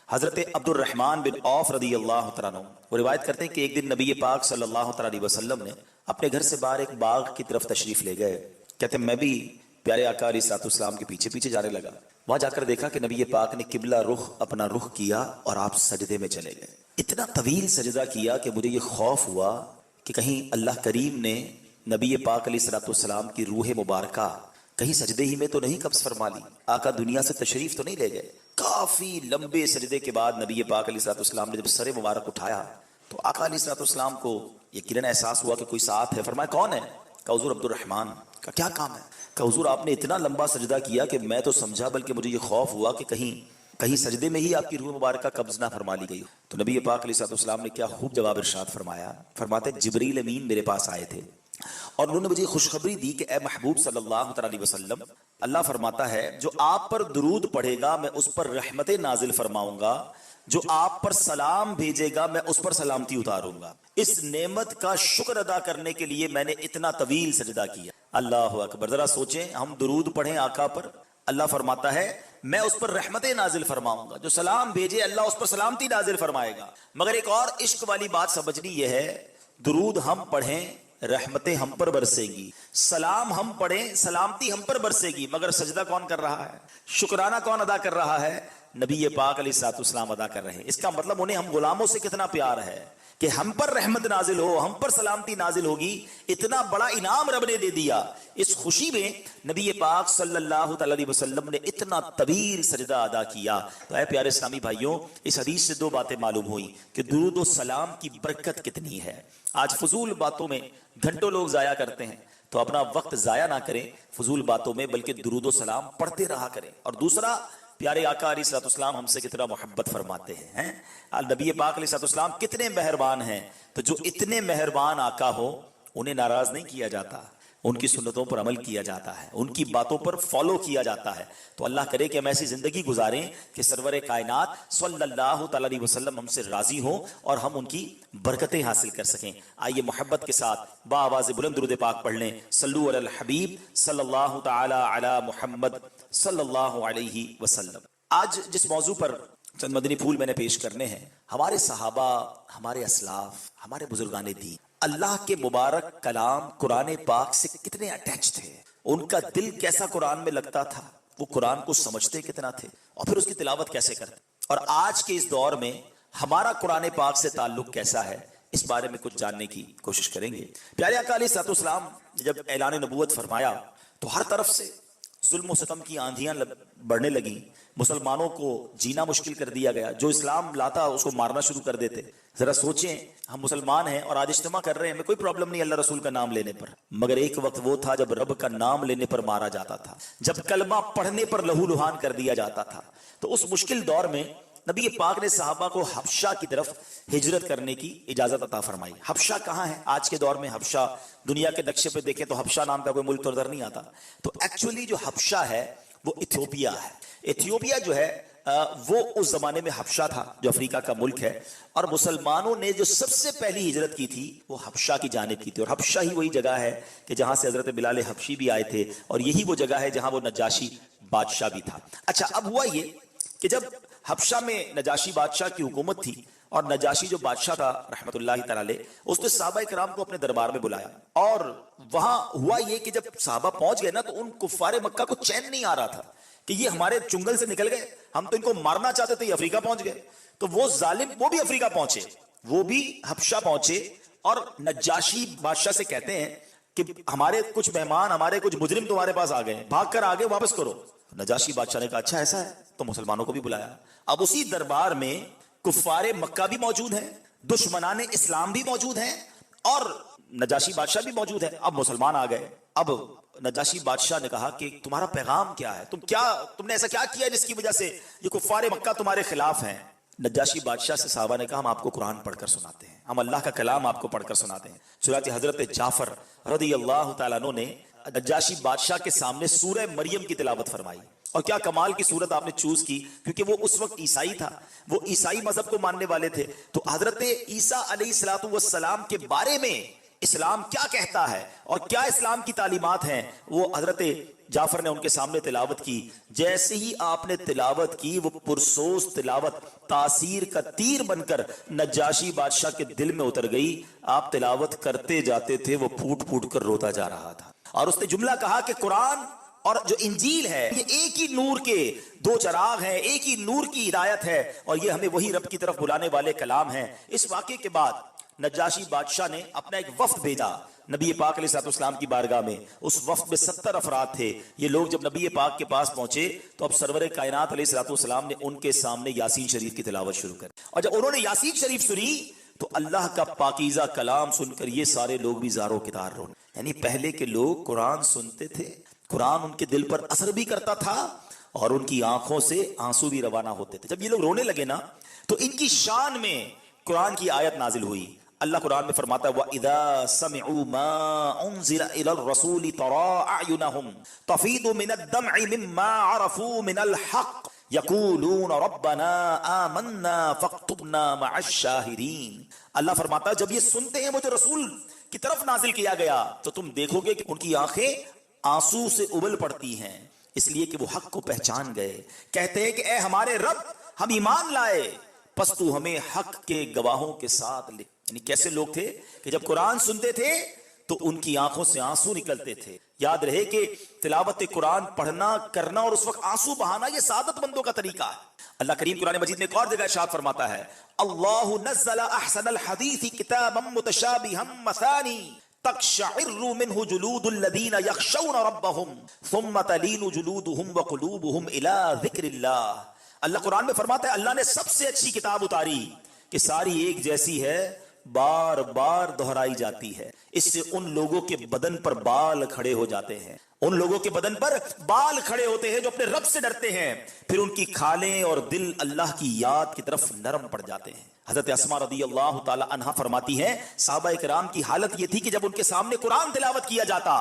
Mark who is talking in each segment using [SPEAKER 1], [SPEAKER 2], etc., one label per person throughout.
[SPEAKER 1] Hazrat Abdurrahman bin of रदी अल्लाह तआला अन्हु वो रिवायत करते हैं कि एक दिन नबी पाक सल्लल्लाहु अलैहि वसल्लम ने अपने घर से बाहर एक बाग की तरफ तशरीफ ले गए। कहते मैं भी प्यारे आका अलैहिस्सलाम के पीछे पीछे जाने लगा। वहां जाकर देखा कि नबी पाक ने किबला रुख अपना रुख किया और आप सजदे में चले गए। इतना तवील सजदा किया कि मुझे ये खौफ हुआ कि कहीं अल्लाह करीम ने नबी पाक अलैहिस्सलाम की रूह मुबारका कहीं सजदे ही में तो नहीं कब्ज़ फरमा ली, आका दुनिया से तशरीफ तो नहीं ले गए। काफी लंबे सजदे के बाद नबी पाक अलैहिस्सलाम ने जब सर मुबारक उठाया तो आका अलैहिस्सलाम को यकीनन एहसास हुआ कि कोई साथ है। फरमाया कौन है? कहा हुजूर अब्दुर्रहमान। का क्या काम है? कहा हुजूर आपने इतना लंबा सजदा किया कि मैं तो समझा, बल्कि मुझे ये खौफ हुआ कि कहीं सजदे में ही आपकी रूह मुबारक का कब्ज़ ना फरमा ली गई। तो नबी पाक अलैहिस्सलाम ने क्या खूब जवाब इरशाद फरमाया। फरमाते जिब्रील अमीन मेरे पास आए थे और उन्होंने मुझे खुशखबरी दी कि ए महबूब सल्लल्लाहु अलैहि वसल्लम, अल्लाह फरमाता है जो आप पर दुरूद पढ़ेगा मैं उस पर रहमतें नाजिल फरमाऊंगा, जो आप पर सलाम भेजेगा मैं उस पर सलामती उतारूंगा। इस नेमत का शुक्र अदा करने के लिए मैंने इतना तवील सजदा किया। अल्लाह अकबर। जरा सोचें, हम दुरूद पढ़ें आका पर, अल्लाह फरमाता है मैं उस पर रहमतें नाजिल फरमाऊंगा, जो सलाम भेजे अल्लाह उस पर सलामती नाजिल फरमाएगा। मगर एक और इश्क वाली बात समझनी यह है, दुरूद हम पढ़ें रहमतें हम पर बरसेगी, सलाम हम पढ़ें सलामती हम पर बरसेगी, मगर सजदा कौन कर रहा है? शुक्राना कौन अदा कर रहा है? नबी पाक अलैहिस्सलाम अदा कर रहे हैं। इसका मतलब उन्हें हम गुलामों से कितना प्यार है कि हम पर रहमत नाजिल हो, हम पर सलामती नाजिल होगी। इतना बड़ा इनाम रब ने दे दिया। इस खुशी में नबी पाक सल्लल्लाहु अलैहि वसल्लम ने इतना तवील सजदा अदा किया। तो ऐ प्यारे इस्लामी भाइयों, इस हदीस से दो बातें मालूम हुई कि दुरूद व सलाम की बरकत कितनी है। आज फजूल बातों में घंटों लोग जाया करते हैं, तो अपना वक्त जाया ना करें फजूल बातों में, बल्कि दुरूद व सलाम पढ़ते रहा करें। और दूसरा, प्यारे आका अलैहिस्सलाम हमसे कितना मोहब्बत फरमाते हैं। नबी पाक अलैहिस्सलाम कितने मेहरबान हैं। तो जो इतने मेहरबान आका हो उन्हें नाराज नहीं किया जाता, उनकी सुन्नतों पर अमल किया जाता है, उनकी बातों पर फॉलो किया जाता है। तो अल्लाह करे कि हम ऐसी जिंदगी गुजारें कि सरवर कायनात सल्लल्लाहु अलैहि वसल्लम हमसे राजी हो और हम उनकी बरकतें हासिल कर सकें। आइए मोहब्बत के साथ बाआवाज़ बुलंद दुरूद पाक पढ़ लें। सल्लु अलल हबीब सल्लल्लाहु तआला अला मुहम्मद सल्लल्लाहु अलैहि वसल्लम। आज जिस मौजू पर चंद मदनी फूल मैंने पेश करने हैं, हमारे सहाबा, हमारे असलाफ, हमारे बुजुर्गाने दीन अल्लाह के मुबारक कलाम कुरान पाक से कितने अटैच थे। उनका दिल कैसा कुरान में लगता था, वो कुरान को समझते कितना थे और फिर उसकी तिलावत कैसे करते। और आज के इस दौर में हमारा कुरान पाक से ताल्लुक कैसा है, इस बारे में कुछ जानने की कोशिश करेंगे। प्यारे आका अलैहिस्सलाम ने जब ऐलान नबूवत फरमाया तो हर तरफ से जुल्म सितम की आंधियां बढ़ने लगी। मुसलमानों को जीना मुश्किल कर दिया गया। जो इस्लाम लाता उसको मारना शुरू कर देते। जरा सोचें, हम मुसलमान हैं और आज इज्तिमा कर रहे हैं, हमें कोई प्रॉब्लम नहीं अल्लाह रसूल का नाम लेने पर, मगर एक वक्त वो था जब रब का नाम लेने पर मारा जाता था, जब कलमा पढ़ने पर लहूलुहान कर दिया जाता था। तो उस मुश्किल दौर में नबी पाक ने सहाबा को हबशा की तरफ हिजरत करने की इजाजत अता फरमाई। हबशा कहाँ है? आज के दौर में हबशा, दुनिया के नक्शे पे देखें तो हबशा नाम का कोई मुल्क तो नजर नहीं आता। तो एक्चुअली जो हबशा है वो इथियोपिया है। इथियोपिया जो है वो उस जमाने में हबशा था, जो अफ्रीका का मुल्क है। और मुसलमानों ने जो सबसे पहली हिजरत की थी वो हबशा की जानिब की थी। और हबशा ही वही जगह है कि जहां से हजरत बिलाल हबशी भी आए थे, और यही वो जगह है जहां वो नजाशी बादशाह भी था। अच्छा, अब हुआ ये कि जब हबशा में नजाशी बादशाह की हुकूमत थी और नजाशी जो बादशाह था रहमतुल्लाहि तआला अलैह, उसने सहाबा इकराम को अपने दरबार में बुलाया। और वहां हुआ ये कि जब सहाबा पहुंच गए ना, तो उन कुफ्फारे मक्का को चैन नहीं आ रहा था कि ये हमारे चुंगल से निकल गए, हम तो इनको मारना चाहते थे, ये अफ्रीका पहुंच गए। तो वो जालिम वो भी अफ्रीका पहुंचे, वो भी हबशा पहुंचे और नजाशी बादशाह से कहते हैं कि हमारे कुछ मेहमान, हमारे कुछ मुजरिम तुम्हारे पास आ गए, भाग कर आगे वापस करो। नजाशी बादशाह ने कहा अच्छा ऐसा है, तो मुसलमानों को भी बुलाया। अब उसी दरबार में कुफ्फारे मक्का भी मौजूद हैं, दुश्मनाने इस्लाम भी मौजूद हैं और नजाशी बादशाह भी मौजूद है। अब मुसलमान आ गए। अब नजाशी बादशाह ने कहा कि तुम्हारा पैगाम क्या है, तुमने ऐसा क्या किया जिसकी वजह से ये कुफ्फारे मक्का तुम्हारे खिलाफ हैं। नजाशी बादशाह से साहबा ने कहा हम आपको कुरान पढ़कर सुनाते हैं, हम अल्लाह का कलाम आपको पढ़कर सुनाते हैं। चुनांचे हजरत जाफर रदी अल्लाह तआला अन्हु ने नजाशी बादशाह के सामने सूरह मरियम की तिलावत फरमाई। और क्या कमाल की सूरत आपने चूज की, क्योंकि वो उस वक्त ईसाई था, वो ईसाई मजहब को मानने वाले थे। तो हजरत ईसा अलैहिस्सलातु वस्सलाम के बारे में इस्लाम क्या कहता है और क्या इस्लाम की तालीमात हैं, वो हजरत जाफर ने उनके सामने तिलावत की। जैसे ही आपने तिलावत की, वो पुरसोस तिलावत तासीर का तीर बनकर नज्जाशी बादशाह के दिल में उतर गई। आप तिलावत करते जाते थे, वो फूट फूट कर रोता जा रहा था। और उसने जुमला कहा कि कुरान और जो इंजील है ये एक ही नूर के दो चराग हैं, एक ही नूर की हिदायत है और ये हमें वही रब की तरफ बुलाने वाले कलाम हैं। इस वाक़े के बाद नज्जाशी बादशाह ने अपना एक वफ्द भेजा नबी पाक अलैहिस्सलाम की बारगाह में। उस वफ्द में 70 अफराद थे। ये लोग जब नबी पाक के पास पहुंचे तो अब सरवर कायनात अलैहिस्सलाम ने उनके सामने यासीन शरीफ की तिलावत शुरू कर। और जब उन्होंने यासीन शरीफ सुनी तो अल्लाह का पाकीज़ा कलाम सुनकर ये सारे लोग भी ज़ारो कितार रोने। यानी पहले के लोग कुरान सुनते थे, कुरान उनके दिल पर असर भी करता था और उनकी आंखों से आंसू भी रवाना होते थे। जब ये लोग रोने लगे ना तो इनकी शान में कुरान की आयत नाजिल हुई। अल्लाह कुरान में फरमाता है वइदा समिउ मा उनज़िला इलर रसूल तरा अयुनहुम तफीदु मिनद दमइ मिम्मा अरफू मिनल हक़ यक़ूलून रब्बना आमन्ना फक्तुबना मअश शाहिदीन। अल्लाह फरमाता है जब ये सुनते हैं वो जो रसूल की तरफ नाजिल किया गया तो तुम देखोगे कि उनकी आंखें आंसू से उबल पड़ती हैं, इसलिए कि वो हक को पहचान गए। कहते हैं कि ए हमारे रब, हम ईमान लाए, बस तू हमें हक के गवाहों के साथ ले। यानी कैसे लोग थे कि जब कुरान सुनते थे तो उनकी आंखों से आंसू निकलते थे। याद रहे कि तिलावत कुरान पढ़ना, करना और उस वक्त आंसू बहाना ये सादत बंदों का तरीका है। अल्लाह करीम कुरान मजीद में एक और जगह इरशाद फरमाता है अल्लाहु नज़्ज़ला अहसनल हदीसी किताबम मुतशाबिहम मसानी तक़शइरु मिन्हु जुलूदुल लदीना यख़शौना रब्बहुम सुम्मा तलीनु जुलूदुहुम व क़ुलूबुहुम इला ज़िक्रिल्लाह। अल्लाह कुरान में फरमाता है अल्लाह ने सबसे अच्छी किताब उतारी कि सारी एक जैसी है, बार बार दोहराई जाती है। इससे उन लोगों के बदन पर बाल खड़े हो जाते हैं, उन लोगों के बदन पर बाल खड़े होते हैं जो अपने रब से डरते हैं। फिर उनकी खालें और दिल अल्लाह की याद की तरफ नरम पड़ जाते हैं। हजरत अस्मा रदी अल्लाह ताला अन्हा फरमाती हैं सहाबा इकराम की हालत यह थी कि जब उनके सामने कुरान तिलावत किया जाता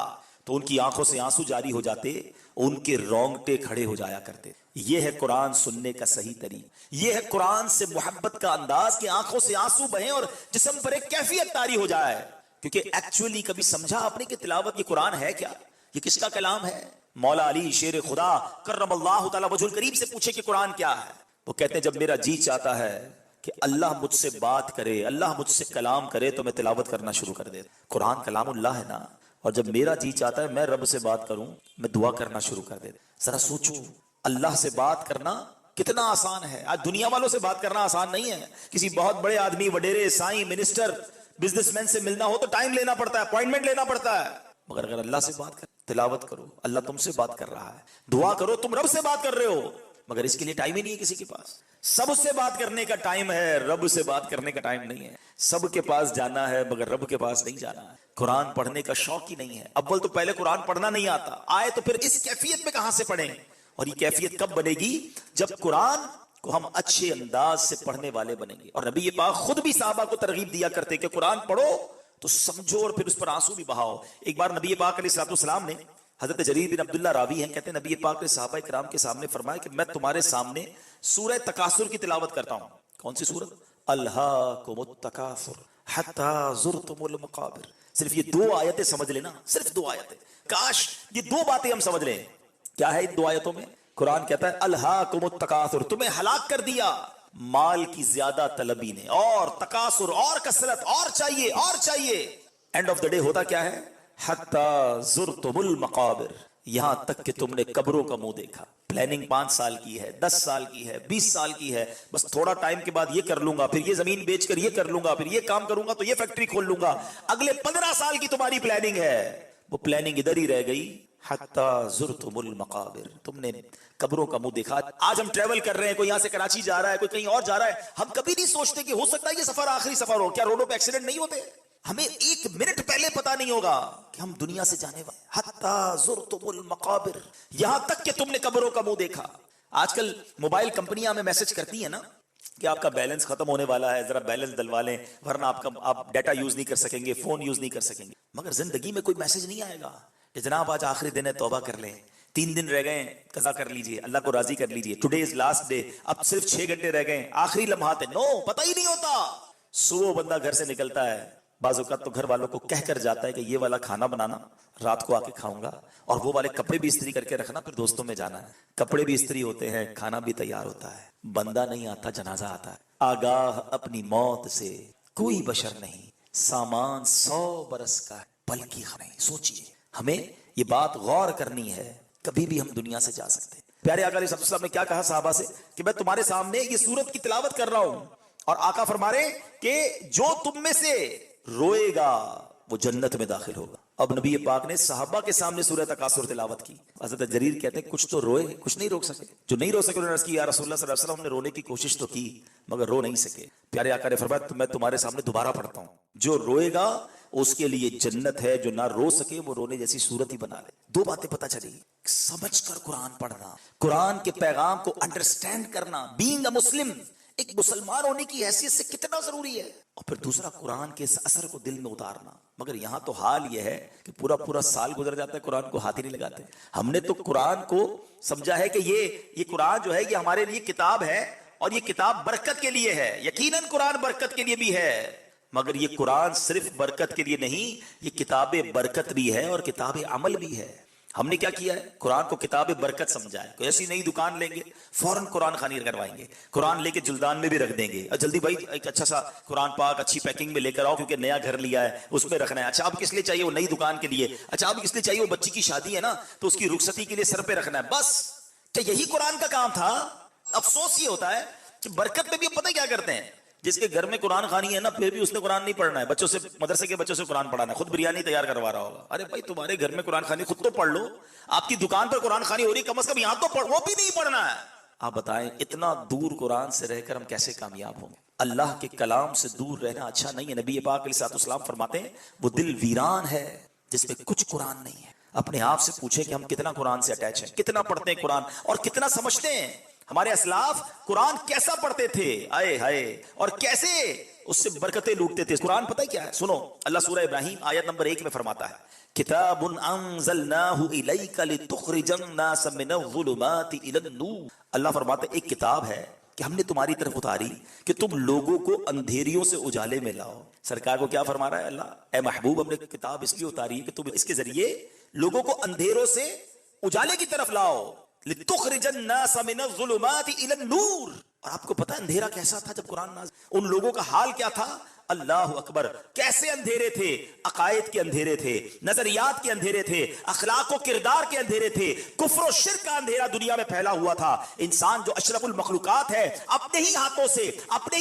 [SPEAKER 1] तो उनकी आंखों से आंसू जारी हो जाते, उनके रोंगटे खड़े हो जाया करते। यह है कुरान सुनने का सही तरीका, यह है कुरान से मोहब्बत का अंदाज कि आंखों से आंसू बहें और जिस्म पर एक कैफियत तारी हो जाए। क्योंकि एक्चुअली कभी समझा आपने कि तिलावत ये कुरान है क्या, ये किसका कलाम है? मौला अली शेर खुदा कर्रमल्लाहु तआला वजहुल करीम से पूछे कि कुरान क्या है, वो कहते हैं जब मेरा जी चाहता है कि अल्लाह मुझसे बात करे, अल्लाह मुझसे कलाम करे तो मैं तिलावत करना शुरू कर देता। कुरान कलामुल्लाह है ना, और जब मेरा जी चाहता है मैं रब से बात करूं, मैं दुआ करना शुरू कर देता। जरा सोचो अल्लाह से बात करना कितना आसान है। आज दुनिया वालों से बात करना आसान नहीं है। किसी बहुत बड़े आदमी, वडेरे, साईं, मिनिस्टर, बिजनेसमैन से मिलना हो तो टाइम लेना पड़ता है, अपॉइंटमेंट लेना पड़ता है। मगर अगर अल्लाह से बात कर, तिलावत करो, अल्लाह तुमसे बात कर रहा है, दुआ करो, तुम रब से बात कर रहे हो, मगर इसके लिए टाइम ही नहीं है किसी के पास। सबसे बात करने का टाइम है, रब से बात करने का टाइम नहीं है। सबके पास जाना है मगर रब के पास नहीं जाना है। कुरान पढ़ने का शौक ही नहीं है। अव्वल तो पहले कुरान पढ़ना नहीं आता, आए तो फिर इस कैफियत में कहां से पढ़ें? और ये कैफियत कब बनेगी? जब कुरान को हम अच्छे अंदाज से पढ़ने वाले बनेंगे। और नबी पाक खुद भी साहबा को तरगीब दिया करते कि कुरान पढ़ो तो समझो और फिर उस पर आंसू भी बहाओ। एक बार नबी पाक अलैहिस्सलाम ने, हजरत जरीर बिन अब्दुल्ला रावी हैं, कहते हैं नबी पाक ने सहाबा इकराम के सामने फरमाया कि मैं तुम्हारे सामने सूरह तकासुर की तिलावत करता हूं। कौन सी सूरत? अल्हाकुमुत तकासुर हत्ता ज़ुरतुमुल मकाबिर। सिर्फ ये दो आयतें समझ लेना, सिर्फ दो आयतें, काश ये दो बातें हम समझ लें। क्या है इन दो आयतों में? कुरान कहता है अल्हाकुमुत तकासुर, तुम्हें हलाक कर दिया माल की ज्यादा तलबी ने, और तकासुर और कसरत, और चाहिए और चाहिए। एंड ऑफ द डे होता क्या है? हत्ता ज़ुरतुमुल मकाबिर, यहां तक कि तुमने कब्रों का मुंह देखा। प्लानिंग 5 साल की है, 10 साल की है, 20 साल की है, बस थोड़ा टाइम के बाद ये कर लूंगा, फिर ये जमीन बेचकर ये कर लूंगा, फिर ये काम करूंगा तो ये फैक्ट्री खोल लूंगा। अगले 15 साल की तुम्हारी प्लानिंग है, वो प्लानिंग इधर ही रह गई। हत्ता ज़ुरतुमुल मकाबिर, तुमने कब्रों का मुंह देखा। आज हम ट्रेवल कर रहे हैं, कोई यहां से कराची जा रहा है, कोई कहीं और जा रहा है, हम कभी नहीं सोचते कि हो सकता है ये सफर आखिरी सफर हो। क्या रोडों पे एक्सीडेंट नहीं होते? हमें 1 मिनट पहले पता नहीं होगा कि हम दुनिया से जाने वाले। हत्ता ज़ुरतुमुल मकाबिर, यहां तक कि तुमने कब्रों का मुंह देखा। आजकल मोबाइल कंपनियां हमें मैसेज करती है ना कि आपका बैलेंस खत्म होने वाला है, जरा बैलेंस डलवा लें वरना आप डाटा यूज नहीं कर सकेंगे, फोन यूज नहीं कर सकेंगे। मगर जिंदगी में कोई मैसेज नहीं आएगा कि जनाब आज आखिरी दिन है, तौबा कर लें, 3 दिन रह गए, कज़ा कर लीजिए, अल्लाह को राजी कर लीजिए, टुडे इज लास्ट डे, अब सिर्फ 6 घंटे रह गए, आखिरी लम्हात है। नो, पता ही नहीं होता। सुबह बंदा घर से निकलता है, बाज़ औक़ात तो घर वालों को कह कर जाता है कि ये वाला खाना बनाना, रात को आके खाऊंगा, और वो वाले कपड़े भी इस्त्री करके रखना, फिर दोस्तों में जाना है। कपड़े भी इस्त्री होते हैं, खाना भी तैयार होता है, बंदा नहीं आता, जनाजा आता है। आगाह अपनी मौत से कोई बशर नहीं, सामान 100 बरस का है, पल की नहीं। सोचिए, हमें ये बात गौर करनी है, कभी भी हम दुनिया से जा सकते हैं। प्यारे आका अलैहि सल्लल्लाहु अलैहि वसल्लम ने क्या कहा साहबा से कि मैं तुम्हारे सामने ये सूरत की तिलावत कर रहा हूं, और आका फरमा रहे कि जो तुम में से रोएगा वो जन्नत में दाखिल होगा। अब नबी पाक ने सहाबा के सामने सूरह तकासुर तिलावत की। हज़रत जरीर कहते हैं कुछ तो रोए, कुछ नहीं रोक सके। जो नहीं रो सके उन्होंने अर्ज़ की, या रसूलुल्लाह सल्लल्लाहु अलैहि वसल्लम, हमने रोने की कोशिश तो की मगर रो नहीं सके। प्यारे आका ने फरमाया, तो मैं तुम्हारे सामने दोबारा पढ़ता हूं, जो रोएगा उसके लिए जन्नत है, जो ना रो सके वो रोने जैसी सूरत ही बना ले। दो बातें पता चली, समझकर कुरान पढ़ना, कुरान के पैगाम को अंडरस्टैंड करना, बीइंग अ मुस्लिम, एक मुसलमान होने की हैसियत से कितना जरूरी है, और फिर दूसरा कुरान के इस असर को दिल में उतारना। मगर यहां तो हाल यह है कि पूरा पूरा साल गुजर जाता है, कुरान को हाथ ही नहीं लगाते। हमने तो कुरान को समझा है कि ये कुरान जो है ये हमारे लिए किताब है, और ये किताब बरकत के लिए है। यकीनन कुरान बरकत के लिए भी है, मगर ये कुरान सिर्फ बरकत के लिए नहीं, ये किताब बरकत भी है और किताब अमल भी है। हमने क्या किया है, कुरान को किताब बरकत समझा है। कोई ऐसी नई दुकान लेंगे, फौरन कुरान खानी करवाएंगे, कुरान लेके जुल्दान में भी रख देंगे, और जल्दी भाई एक अच्छा सा कुरान पाक अच्छी पैकिंग में लेकर आओ, क्योंकि नया घर लिया है उसमें रखना है। अच्छा अब किस लिए चाहिए, वो नई दुकान के लिए। अच्छा अब किस लिए चाहिए, वो बच्ची की शादी है ना, तो उसकी रुखसती के लिए सर पे रखना है। बस क्या यही कुरान का काम था? अफसोस ये होता है कि बरकत में भी पता क्या करते हैं, जिसके घर में कुरान खानी है ना, फिर भी उसने कुरान नहीं पढ़ना है, बच्चों से, मदरसे के बच्चों से कुरान पढ़ाना है, खुद बिरयानी तैयार करवा रहा होगा। अरे भाई तुम्हारे घर में कुरान खानी, खुद तो पढ़ लो। आपकी दुकान पर कुरान खानी हो रही, कम से कम यहां तो पढ़, वो भी नहीं पढ़ना है। आप बताएं, इतना दूर कुरान से रहकर हम कैसे कामयाब होंगे? अल्लाह के कलाम से दूर रहना अच्छा नहीं है। नबी पाक अलैहिस्सलाम फरमाते हैं, वो दिल वीरान है जिसमें कुछ कुरान नहीं है। अपने आप से पूछे कि हम कितना कुरान से अटैच हैं, कितना पढ़ते हैं कुरान, और कितना समझते हैं। हमारे असलाफ कुरान कैसा पढ़ते थे, आए हाय, और कैसे उससे बरकतें लूटते थे। कुरान पता है क्या है, सुनो, अल्लाह सूरह इब्राहिम आयत नंबर 1 में फरमाता है, किताबुन अंज़लनाहु इलैका लितुखरिजन नास मिनज़्ज़ुलुमाति इलन-नूर। अल्लाह फरमाता है, एक किताब है कि हमने तुम्हारी तरफ उतारी कि तुम लोगों को अंधेरियों से उजाले में लाओ। सरकार को क्या फरमा रहा है अल्लाह, ए महबूब, हमने किताब इसलिए उतारी है कि तुम इसके जरिए लोगों को अंधेरों से उजाले की तरफ लाओ। लितुखरिजन नास मिनज़्ज़ुलुमाति इलन-नूर। और आपको पता है अंधेरा कैसा था जब कुरान नाज़िल, उन लोगों का हाल क्या था? अल्लाह अकबर, कैसे अंधेरे थे, अकायद के अंधेरे थे, नजरियात के अंधेरे थे, अखलाक और किरदार के अंधेरे थे, कुफ्र और शिर्क का अंधेरा दुनिया में फैला हुआ था। इंसान जो अशरफुल मखलूकात है, अपने ही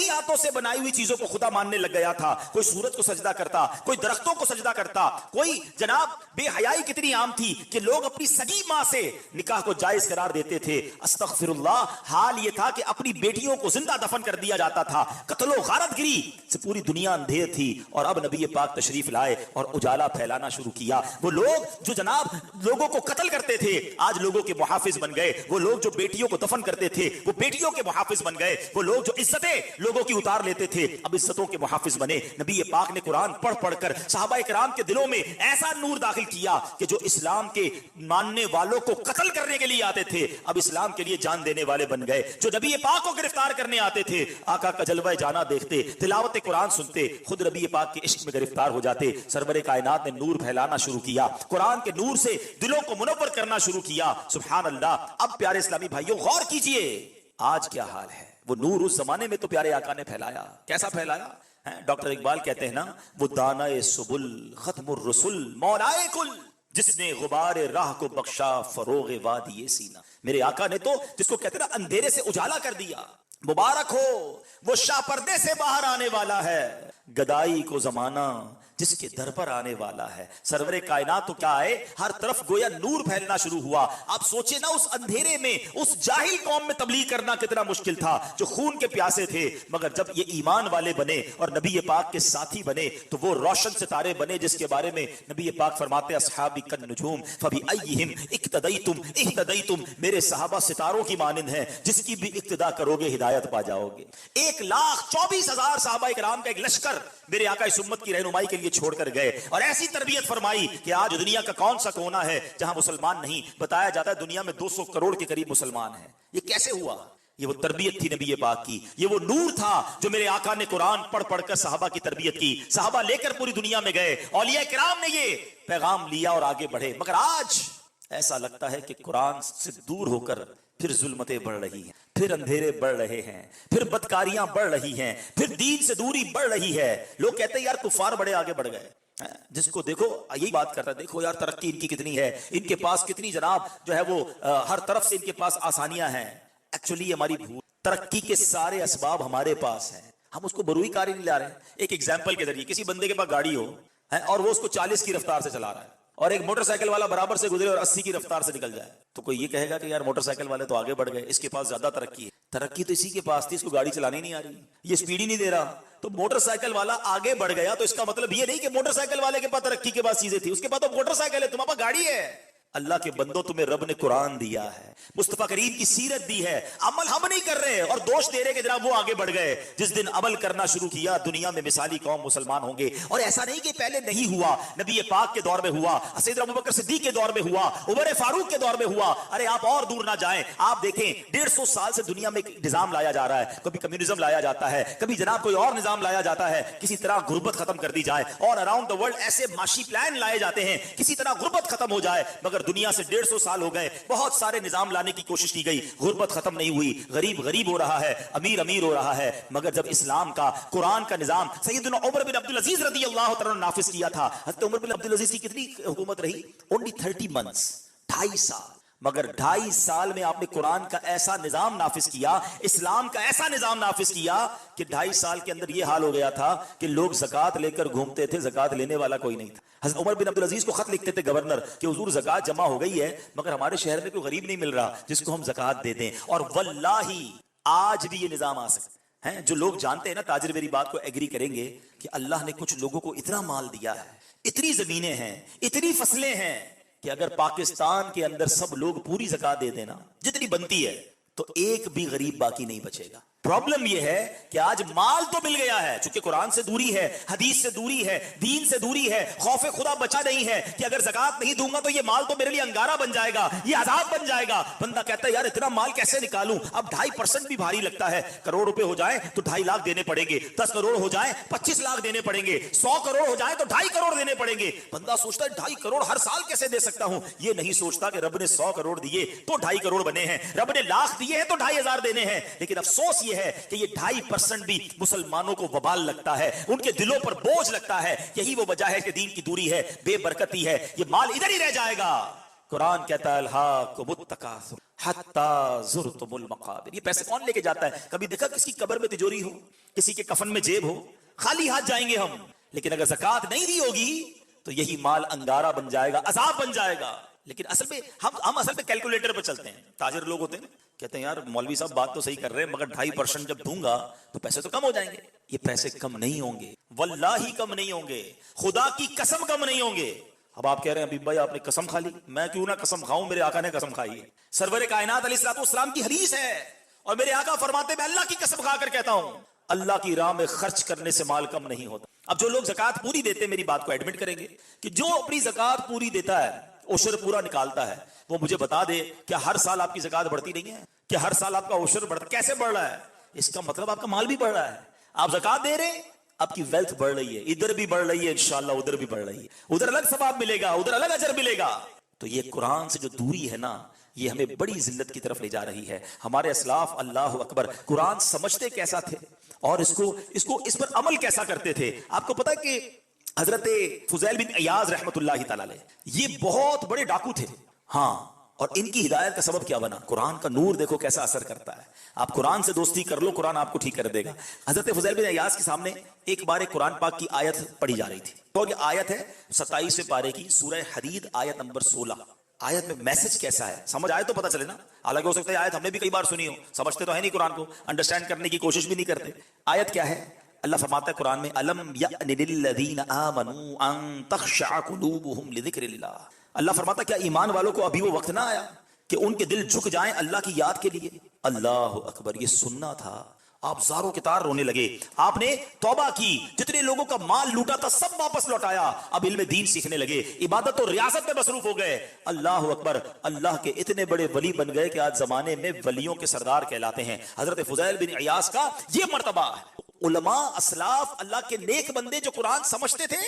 [SPEAKER 1] हाथों से बनाई हुई चीजों को खुदा मानने लग गया था। कोई सूरज को सजदा करता, कोई दरख्तों को सजदा करता, कोई जनाब बेहयाई कितनी आम थी कि लोग अपनी सगी मां से निकाह को जायज करार देते थे। अस्तगफिरुल्लाह, हाल ये था कि अपनी बेटियों को जिंदा दफन कर दिया जाता था। कत्लो गारतगिरी से पूरी दुनिया अंधेर थी, और अब नबी पाक तशरीफ लाए और उजाला फैलाना शुरू किया। वो लोग जो जनाब लोगों को कत्ल करते थे, आज लोगों के मुहाफिज बन गए। वो लोग जो बेटियों को दफन करते थे, वो बेटियों के मुहाफिज बन गए। वो लोग जो इज्जतें लोगों की उतार लेते थे, अब इज्जतों के मुहाफिज बने। नबी पाक ने कुरान पढ़ पढ़कर सहाबा इकराम के दिलों में ऐसा नूर दाखिल किया कि जो इस्लाम के मानने वालों को कत्ल करने के लिए आते थे, अब इस्लाम के लिए जान देने वाले बन गए। जो नबी पाक को गिरफ्तार करने आते थे, आका का जलवा जाना देखते, तिलावत कुरान सुनते, खुद नबी पाक के इश्क में गिरफ्तार हो जाते। सरवरे कायनात ने नूर फैलाना शुरू किया, कुरान के नूर से दिलों को मुनव्वर करना शुरू किया। सुभान अल्लाह। अब प्यारे इस्लामी भाइयों गौर कीजिए, आज क्या हाल है। वो नूर उस जमाने में तो प्यारे आका ने फैलाया, कैसा फैलाया है? डॉक्टर इकबाल कहते हैं ना, वो दानाए सुबुल खत्मुर रसुल मौलाए कुल, जिसने गुबारे राह को बख्शा फरोगे वादिये सीना। मेरे आका ने तो जिसको कहते ना अंधेरे से उजाला कर दिया। मुबारक हो वो शाह पर्दे से बाहर आने वाला है, गदाई को जमाना जिसके दर पर आने वाला है। सरवरे कायनात तो क्या आए, हर तरफ गोया नूर फैलना शुरू हुआ। आप सोचे ना, उस अंधेरे में उस जाहिल कौम में तबलीग करना कितना मुश्किल था, जो खून के प्यासे थे। मगर जब ये ईमान वाले बने और नबी पाक के साथी बने, तो वो रोशन सितारे बने जिसके बारे में नबी पाक फरमाते हैं, अस्हाबी कन नुजूम फबी अय्यिहिम इक्तदैतुम इह्तदैतुम। मेरे सहाबा सितारों की मानिंद हैं, जिसकी भी इक्तदा करोगे हिदायत पा जाओगे। 1,24,000 सहाबा इकराम का एक लश्कर मेरे आका इस उम्मत की रहनुमाई के लिए छोड़कर गए, और ऐसी तरबियत फरमाई कि आज दुनिया का कौन सा कोना है जहां मुसलमान नहीं। बताया जाता है दुनिया में 200 करोड़ के करीब मुसलमान हैं। ये कैसे हुआ? ये वो तरबियत थी नबी पाक की, ये वो नूर था जो मेरे आका ने कुरान पढ़ पढ़कर सहाबा की तरबियत की। सहाबा लेकर पूरी दुनिया में गए, औलिया किराम ने ये पैगाम लिया और आगे बढ़े। मगर आज ऐसा लगता है कि कुरान से दूर होकर फिर जुल्मतें बढ़ रही हैं, फिर अंधेरे बढ़ रहे हैं, फिर बदकारियां बढ़ रही हैं, फिर दीन से दूरी बढ़ रही है। लोग कहते हैं यार कुफार बड़े आगे बढ़ गए। जिसको देखो यही बात करता है, देखो यार तरक्की इनकी कितनी है, इनके पास कितनी जनाब जो है वो हर तरफ से इनके पास आसानियां हैं। एक्चुअली हमारी भूल, तरक्की के सारे असबाब हमारे पास हैं, हम उसको बरूई कार ही नहीं ला रहे। एक एग्जाम्पल के जरिए, किसी बंदे के पास गाड़ी हो है और वो उसको 40 की रफ्तार से चला रहा है और एक मोटरसाइकिल वाला बराबर से गुजरे और 80 की रफ्तार से निकल जाए, तो कोई ये कहेगा कि यार मोटरसाइकिल वाले तो आगे बढ़ गए, इसके पास ज्यादा तरक्की है। तरक्की तो इसी के पास थी, इसको गाड़ी चलानी नहीं आ रही, ये स्पीड ही नहीं दे रहा, तो मोटरसाइकिल वाला आगे बढ़ गया। तो इसका मतलब ये नहीं कि मोटरसाइकिल वाले के पास तरक्की के बाद चीजें थी, उसके पास तो मोटरसाइकिल है, तुम्हारे पास गाड़ी है। अल्लाह के बंदो, तुम्हें रब ने कुरान दिया है, मुस्तफा करीम की सीरत दी है, अमल हम नहीं कर रहे और दोष दे रहे कि जनाब वो आगे बढ़ गए। जिस दिन अमल करना शुरू किया, दुनिया में मिसाली कौम मुसलमान होंगे। और ऐसा नहीं कि पहले नहीं हुआ, नबी पाक के दौर में हुआ, सैयदना अबू बकर सिद्दीक के दौर में हुआ, उमर फारूक के दौर में हुआ। अरे आप और दूर ना जाएं, आप देखें 150 साल से दुनिया में निजाम लाया जा रहा है, कभी कम्युनिज्म लाया जाता है, कभी जनाब कोई और निजाम लाया जाता है, किसी तरह गुर्बत खत्म कर दी जाए, और अराउंड द वर्ल्ड ऐसे माशी प्लान लाए जाते हैं किसी तरह गुर्बत खत्म हो जाए। मगर दुनिया से 150 साल हो गए, बहुत सारे निजाम लाने की कोशिश की गई, गुर्बत खत्म नहीं हुई, गरीब गरीब हो रहा है, अमीर अमीर हो रहा है। मगर जब इस्लाम का, कुरान का निजाम सैयदना उमर बिन अब्दुल अजीज रज़ी अल्लाह तआला नाफिज किया था। हज़रत उमर बिन अब्दुल अजीज की कितनी हुकूमत रही? ओनली 30 मंथ्स, 2.5 साल। मगर 2.5 साल में आपने कुरान का ऐसा निजाम नाफिज किया, इस्लाम का ऐसा निजाम नाफिज किया कि 2.5 साल के अंदर यह हाल हो गया था कि लोग ज़कात लेकर घूमते थे, ज़कात लेने वाला कोई नहीं था। हज़रत उमर बिन अब्दुल अजीज को खत लिखते थे गवर्नर कि हुजूर ज़कात जमा हो गई है, मगर हमारे शहर में कोई गरीब नहीं मिल रहा जिसको हम ज़कात दे दें। और वल्लाही आज भी ये निजाम आ सकता है। जो लोग जानते हैं ना, ताजिर मेरी बात को एग्री करेंगे कि अल्लाह ने कुछ लोगों को इतना माल दिया है, इतनी जमीनें हैं, इतनी फसलें हैं कि अगर पाकिस्तान के अंदर सब लोग पूरी ज़कात दे देना जितनी बनती है, तो एक भी गरीब बाकी नहीं बचेगा। प्रॉब्लम यह है कि आज माल तो मिल गया है, चूंकि कुरान से दूरी है, हदीस से दूरी है, दीन से दूरी है, खौफ खुदा बचा नहीं है कि अगर ज़कात नहीं दूंगा तो ये माल तो मेरे लिए अंगारा बन जाएगा, ये अजाब बन जाएगा। बंदा कहता है यार इतना माल कैसे निकालूं? अब 2.5% भी भारी लगता है। करोड़ रुपए हो जाए तो 2.5 लाख देने पड़ेंगे, 10 करोड़ हो जाए 25 लाख देने पड़ेंगे, 100 करोड़ हो जाए तो 2.5 करोड़ देने पड़ेंगे। बंदा सोचता है 2.5 करोड़ हर साल कैसे दे सकता हूं? ये नहीं सोचता कि रब ने 100 करोड़ दिए तो 2.5 करोड़ बने हैं, रब ने लाख दिए हैं तो 2.5 देने हैं। लेकिन अफसोस ये है कि ये 2.5% भी मुसलमानों को वबाल लगता है, उनके दिलों पर बोझ लगता है। यही वो वजह है कि दीन की दूरी है, बेबरकती है, ये माल इधर ही रह जाएगा। कुरान कहता है अल्हाकुमुत तकासुर हत्ता ज़ुरतुमुल मक़ाबिर। ये पैसे कौन लेके जाता है? कभी देखा किसी कब्र में तिजोरी हो, किसी के कफन में जेब हो? खाली हाथ जाएंगे हम। लेकिन अगर ज़कात नहीं दी होगी तो यही माल अंगारा बन जाएगा, अजाब बन जाएगा। लेकिन असल में हम असल में कैलकुलेटर पर चलते हैं। ताजिर लोग होते हैं, कहते हैं यार मौलवी साहब बात तो सही कर रहे हैं, मगर 2.5% जब दूंगा तो पैसे तो कम हो जाएंगे। ये पैसे कम नहीं होंगे, वल्लाही कम नहीं होंगे, खुदा की कसम कम नहीं होंगे। अब आप कह रहे हैं अभी भाई आपने कसम खा ली, मैं क्यों ना कसम खाऊं, मेरे आका ने कसम खाई है। सरवर कायनात अलैहिस्सलाम की हदीस है और मेरे आका फरमाते मैं अल्लाह की कसम खाकर कहता हूं, अल्लाह की राह में खर्च करने से माल कम नहीं होता। अब जो लोग ज़कात पूरी देते हैं, मेरी बात को एडमिट करेंगे कि जो अपनी ज़कात पूरी देता है, ओशर पूरा निकालता है, वो मुझे बता दे क्या हर साल आपकी ज़कात बढ़ती नहीं है? क्या हर साल आपका ओशर बढ़ता? कैसे बढ़ रहा है? इसका मतलब आपका माल भी बढ़ रहा है, आप ज़कात दे रहे हैं, आपकी वेल्थ बढ़ रही है, इधर भी बढ़ रही है, इंशाअल्लाह उधर भी बढ़ रही है, उधर अलग सवाब मिलेगा, उधर अलग अजर मिलेगा। तो ये कुरान से जो दूरी है ना, ये हमें बड़ी जिल्लत की तरफ ले जा रही है। हमारे अस्लाफ अल्लाह अकबर कुरान समझते कैसा थे और इसको इस पर अमल कैसा करते थे। आपको पता है कि हजरत फुजैल बिन अयाज रहमतुल्लाहि तआला अलैह ये बहुत बड़े डाकू थे। हाँ, और इनकी हिदायत का सबब क्या बना? कुरान का नूर देखो कैसा असर करता है। आप कुरान से दोस्ती कर लो, कुरान आपको ठीक कर देगा। हजरत फुजैल बिन अयाज के सामने एक बार एक कुरान पाक की आयत पढ़ी जा रही थी। तो ये आयत है 27वें पारे की, सूरह हदीद, आयत नंबर 16। आयत में मैसेज कैसा है समझ आए तो पता चले ना। हालांकि हो सकता है आयत हमने भी कई बार सुनी हो, समझते तो है नहीं कुरान को, अंडरस्टैंड करने की कोशिश भी नहीं करते। आयत क्या है? अल्लाह फरमाता है कुरान में, अलम यअनिल्लज़ीना आमनू अन तख़शअ क़ुलूबुहुम लिज़िक्रिल्लाह। अल्लाह फरमाता क्या ईमान वालों को अभी वो वक्त ना आया कि उनके दिल झुक जाएं अल्लाह की याद के लिए? अल्लाह अकबर, ये सुनना था आप ज़ारों के तार रोने लगे। आपने तौबा की, जितने लोगों का माल लूटा था सब वापस लौटाया। अब इल्म दीन सीखने लगे, इबादत और रियासत में मसरूफ हो गए। अल्लाह अकबर, अल्लाह के इतने बड़े वली बन गए कि आज जमाने में वलियों के सरदार कहलाते हैं। हजरत फुज़ैल बिन इयास का ये मर्तबा है। उलमा असलाफ अल्लाह के नेक बंदे जो कुरान समझते थे,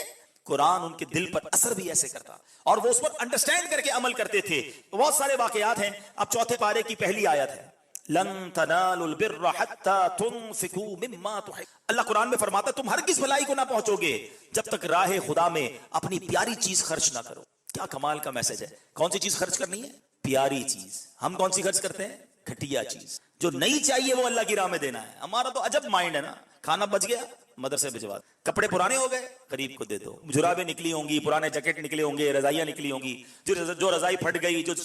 [SPEAKER 1] कुरान उनके दिल पर असर भी ऐसे करता और वो उस पर अंडरस्टैंड करके अमल करते थे। बहुत सारे वाकयात हैं। अब चौथे पारे की पहली आयत है, लन तनालुल बिर्रा हत्ता तुनफिकू मिम्मा तुहिब। अल्लाह कुरान में फरमाता तुम हरगिज़ भलाई को ना पहुंचोगे जब तक राह खुदा में अपनी प्यारी चीज खर्च ना करो। क्या कमाल का मैसेज है। कौन सी चीज खर्च करनी है? प्यारी चीज। हम कौन सी खर्च करते हैं? घटिया चीज। जो नहीं चाहिए वो अल्लाह की राह में देना है। हमारा तो अजब माइंड है ना। खाना बच गया, मदरसे भिजवा। कपड़े पुराने हो गए, गरीब को दे दो। जुराबें निकली होंगी, पुराने जैकेट निकले होंगे, रजाइयां निकली होंगी, जो रजाई फट गई, जो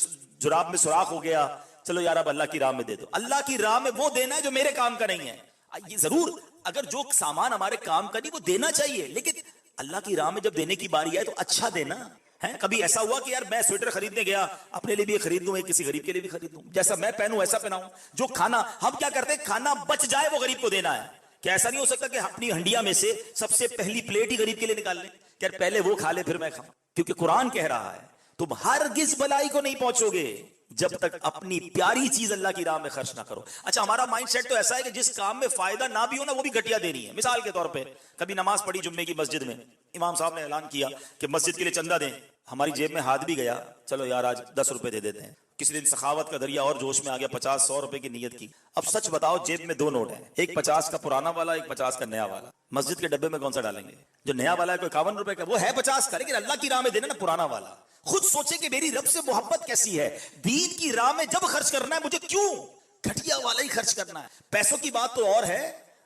[SPEAKER 1] जुराब में सुराख हो गया, चलो यार अब अल्लाह की राह में दे दो। अल्लाह की राह में वो देना है जो मेरे काम का नहीं है। ये जरूर अगर जो सामान हमारे काम का नहीं वो देना चाहिए, लेकिन अल्लाह की राह में जब देने की बारी आए तो अच्छा देना है। कभी ऐसा हुआ कि यार मैं स्वेटर खरीदने गया, अपने लिए भी खरीद लूं, किसी गरीब के लिए भी खरीद लूं, जैसा मैं पहनूं ऐसा पहनाऊं। जो खाना हम क्या करते हैं, खाना बच जाए वो गरीब को देना है। क्या ऐसा नहीं हो सकता कि अपनी हंडिया में से सबसे पहली प्लेट ही गरीब के लिए निकाल लें? क्या पहले वो खा ले फिर मैं खाऊं? क्योंकि कुरान कह रहा है तुम हरगिज़ भलाई को नहीं पहुंचोगे जब तक अपनी प्यारी चीज अल्लाह की राह में खर्च ना करो। अच्छा, हमारा माइंडसेट तो ऐसा है कि जिस काम में फायदा ना भी हो ना वो भी घटिया देनी है। मिसाल के तौर पे कभी नमाज पढ़ी जुम्मे की मस्जिद में, इमाम साहब ने ऐलान किया कि मस्जिद के लिए चंदा दें। हमारी जेब में हाथ भी गया, चलो यार आज 10 रुपए दे देते हैं। किसी दिन सखावत का दरिया और जोश में आ गया, 50-100 रुपए की नियत की। अब सच बताओ, जेब में 2 नोट हैं, एक 50 का पुराना वाला, एक 50 का नया वाला। मस्जिद के डब्बे में कौन सा डालेंगे? जो नया वाला है कोई 51 रुपए का, वो है 50 का, लेकिन अल्लाह की राह में देना ना पुराना वाला। खुद सोचे कि मेरी रब से मोहब्बत कैसी है। दीन की राह में जब खर्च करना है मुझे क्यों घटिया वाला ही खर्च करना है। पैसों की बात तो और है।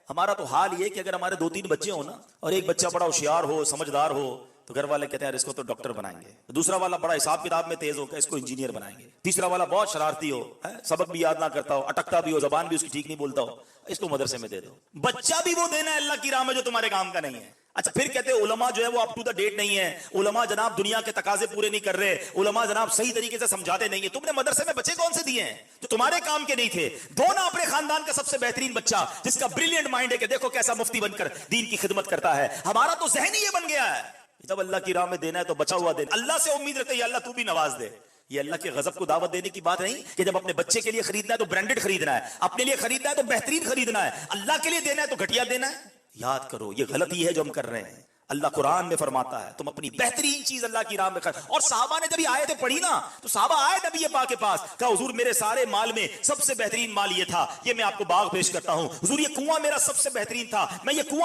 [SPEAKER 1] हमारा तो हाल ये कि अगर हमारे 2-3 बच्चे हो ना और एक बच्चा बड़ा होशियार हो, समझदार हो, तो घर वाले कहते हैं यार इसको तो डॉक्टर बनाएंगे। दूसरा वाला बड़ा हिसाब किताब में तेज हो, इसको इंजीनियर बनाएंगे। तीसरा वाला बहुत शरारती हो, सबक भी याद ना करता हो, अटकता भी हो, जबान भी उसकी ठीक नहीं बोलता हो, इसको मदरसे में दे दो। बच्चा भी वो देना है अल्लाह की राह में जो तुम्हारे काम का नहीं है। अच्छा, फिर कहते हैं उलमा जो है वो अप टू द डेट नहीं है, उलमा जनाब दुनिया के तकाजे पूरे नहीं कर रहे, उलमा जनाब सही तरीके से समझाते नहीं है। तुमने मदरसे में बच्चे कौन से दिए हैं जो तुम्हारे काम के नहीं थे? दो ना अपने खानदान का सबसे बेहतरीन बच्चा जिसका ब्रिलियंट माइंड है कि देखो कैसा मुफ्ती बनकर दीन की खिदमत करता है। हमारा तो जहन ही ये बन गया है, जब अल्लाह की राह में देना है तो बचा हुआ देना। अल्लाह से उम्मीद रखते हैं अल्लाह तू भी नवाज दे। ये अल्लाह के गजब को दावत देने की बात नहीं कि जब अपने बच्चे के लिए खरीदना है तो ब्रांडेड खरीदना है, अपने लिए खरीदना है तो बेहतरीन खरीदना है, अल्लाह के लिए देना है तो घटिया देना है। याद करो ये गलती है जो हम कर रहे हैं। अल्लाह कुरान में फरमाता है तुम अपनी बेहतरीन चीज अल्लाह की राह में कर। और साहबा ने जब ये आयतें पढ़ी ना तो साहबा आए नबी पाक के पास, कहा हुजूर मेरे सारे माल में सबसे बेहतरीन माल ये था, ये मैं आपको बाग पेश करता हूं। हुजूर ये कुआं मेरा सबसे बेहतरीन था, मैं ये कुआं